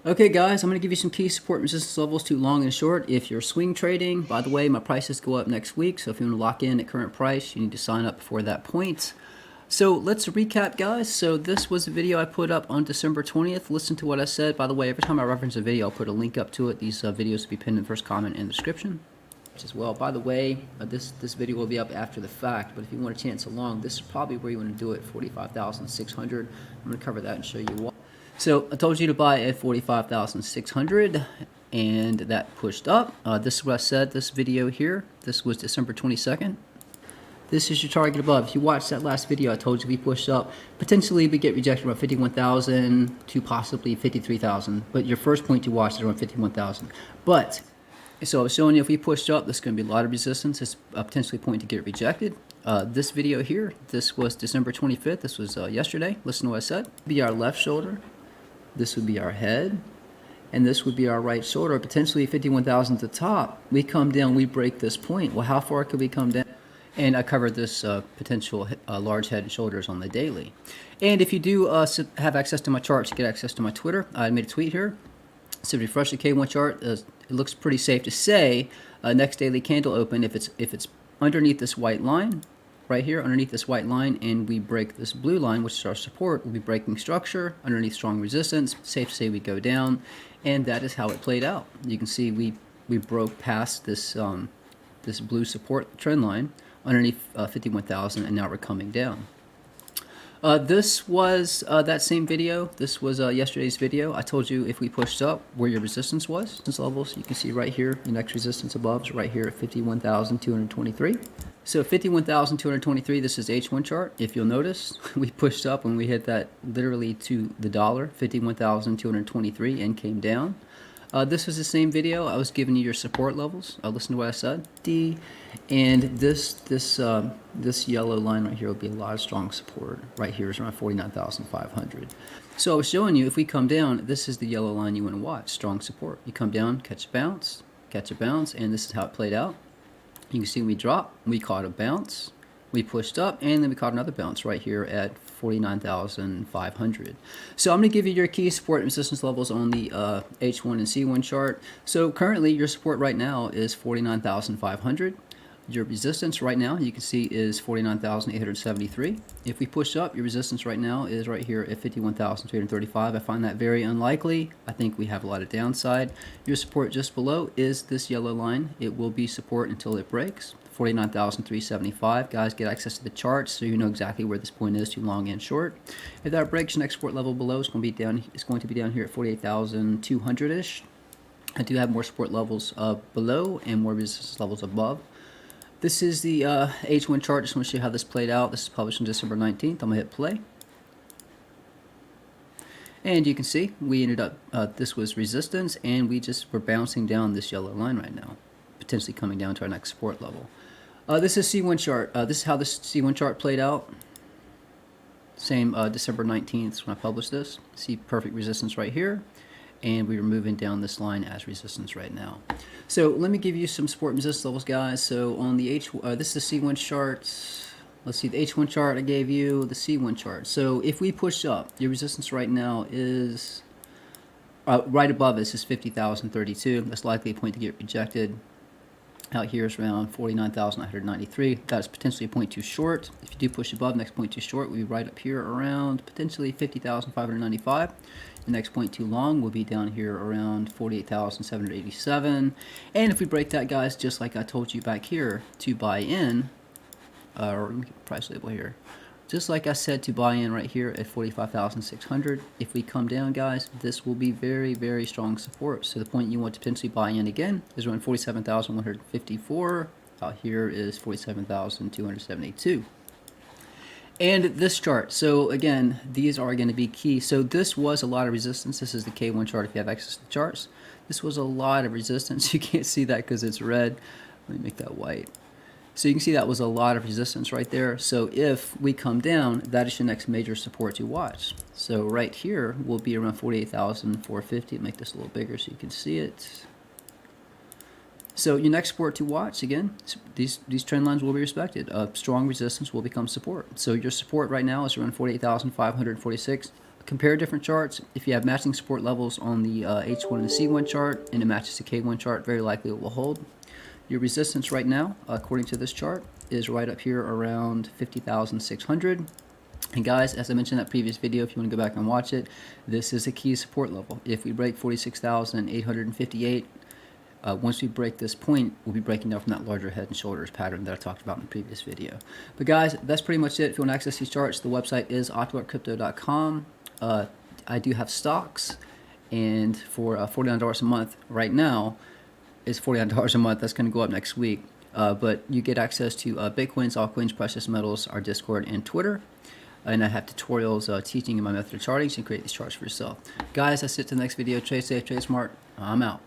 Okay guys, I'm going to give you some key support and resistance levels to long and short if you're swing trading. By the way, my prices go up next week, so if you want to lock in at current price, you need to sign up before that point. So let's recap, guys. So this was a video I put up on December 20th. Listen to what I said. By the way, every time I reference a video, I'll put a link up to it. These videos will be pinned in the first comment in the description as well. By the way, this video will be up after the fact, but if you want a chance along, this is probably where you want to do it, 45,600. I'm going to cover that and show you why. So I told you to buy at 45,600 and that pushed up. This is what I said, this video here. This was December 22nd. This is your target above. If you watched that last video, I told you we pushed up. Potentially we get rejected around 51,000 to possibly 53,000. But your first point to watch is around 51,000. But, so I was showing you if we pushed up, there's going to be a lot of resistance. It's potentially a point to get rejected. This video here, this was December 25th. This was yesterday. Listen to what I said. Be our left shoulder. This would be our head, and this would be our right shoulder, potentially 51,000 at the top. We come down, we break this point. Well, how far could we come down? And I covered this potential large head and shoulders on the daily. And if you do have access to my charts, you get access to my Twitter. I made a tweet here. So refresh the K1 chart. It looks pretty safe to say next daily candle open if it's underneath this white line. Right here underneath this white line, and we break this blue line, which is our support. We'll be breaking structure underneath strong resistance. Safe to say we go down, and that is how it played out. You can see we broke past this this blue support trend line underneath 51,000, and now we're coming down. This was that same video. This was yesterday's video. I told you if we pushed up where your resistance was, resistance levels. You can see right here, your next resistance above is right here at 51,223. So 51,223, this is H1 chart. If you'll notice, we pushed up and we hit that literally to the dollar, 51,223, and came down. This was the same video. I was giving you your support levels. Listen to what I said. D, and this yellow line right here will be a lot of strong support. Right here is around 49,500. So I was showing you if we come down, this is the yellow line you want to watch. Strong support. You come down, catch a bounce, and this is how it played out. You can see we dropped, we caught a bounce, we pushed up, and then we caught another bounce right here at 49,500. So I'm going to give you your key support and resistance levels on the H1 and C1 chart. So currently your support right now is 49,500. Your resistance right now, you can see, is 49,873. If we push up, your resistance right now is right here at 51,335. I find that very unlikely. I think we have a lot of downside. Your support just below is this yellow line. It will be support until it breaks. 49,375. Guys, get access to the charts so you know exactly where this point is to long and short. If that breaks, your next support level below is going to be down. It's going to be down here at 48,200-ish. I do have more support levels below and more resistance levels above. This is the H1 chart. Just want to show you how this played out. This is published on December 19th. I'm going to hit play. And you can see we ended up, this was resistance, and we just were bouncing down this yellow line right now, potentially coming down to our next support level. This is C1 chart. This is how this C1 chart played out. Same December 19th when I published this. See perfect resistance right here. And we were moving down this line as resistance right now. So let me give you some support and resistance levels, guys. So on the this is the C1 chart. Let's see, the H1 chart I gave you, the C1 chart. So if we push up, your resistance right now is right above us is 50,032. That's likely a point to get rejected. Out here is around 49,993. That is potentially a point too short. If you do push above, next point too short will be right up here around potentially 50,595. The next point too long will be down here around 48,787. And if we break that, guys, just like I told you back here to buy in, or let me get the price label here. Just like I said to buy in right here at 45,600. If we come down, guys, this will be very, very strong support. So the point you want to potentially buy in again is around 47,154. Out here is 47,272. And this chart, so again, these are going to be key. So this was a lot of resistance. This is the K1 chart if you have access to the charts. This was a lot of resistance. You can't see that because it's red. Let me make that white. So you can see that was a lot of resistance right there. So if we come down, that is your next major support to watch. So right here will be around 48,450. Make this a little bigger so you can see it. So your next support to watch, again, these trend lines will be respected. Strong resistance will become support. So your support right now is around 48,546. compare different charts. If you have matching support levels on the H1 and the C1 chart and it matches the K1 chart, very likely it will hold. Your resistance right now, according to this chart, is right up here around 50,600. And guys, as I mentioned in that previous video, if you want to go back and watch it, this is a key support level. If we break 46,858, once we break this point, we'll be breaking down from that larger head and shoulders pattern that I talked about in the previous video. But guys, that's pretty much it. If you want to access these charts, the website is octalartcrypto.com. I do have stocks, and for $49 a month right now, is $49 a month. That's going to go up next week. But you get access to Bitcoins, altcoins, precious metals, our Discord, and Twitter. And I have tutorials teaching you my method of charting, so you can create these charts for yourself. Guys, that's it to the next video. Trade safe, trade smart. I'm out.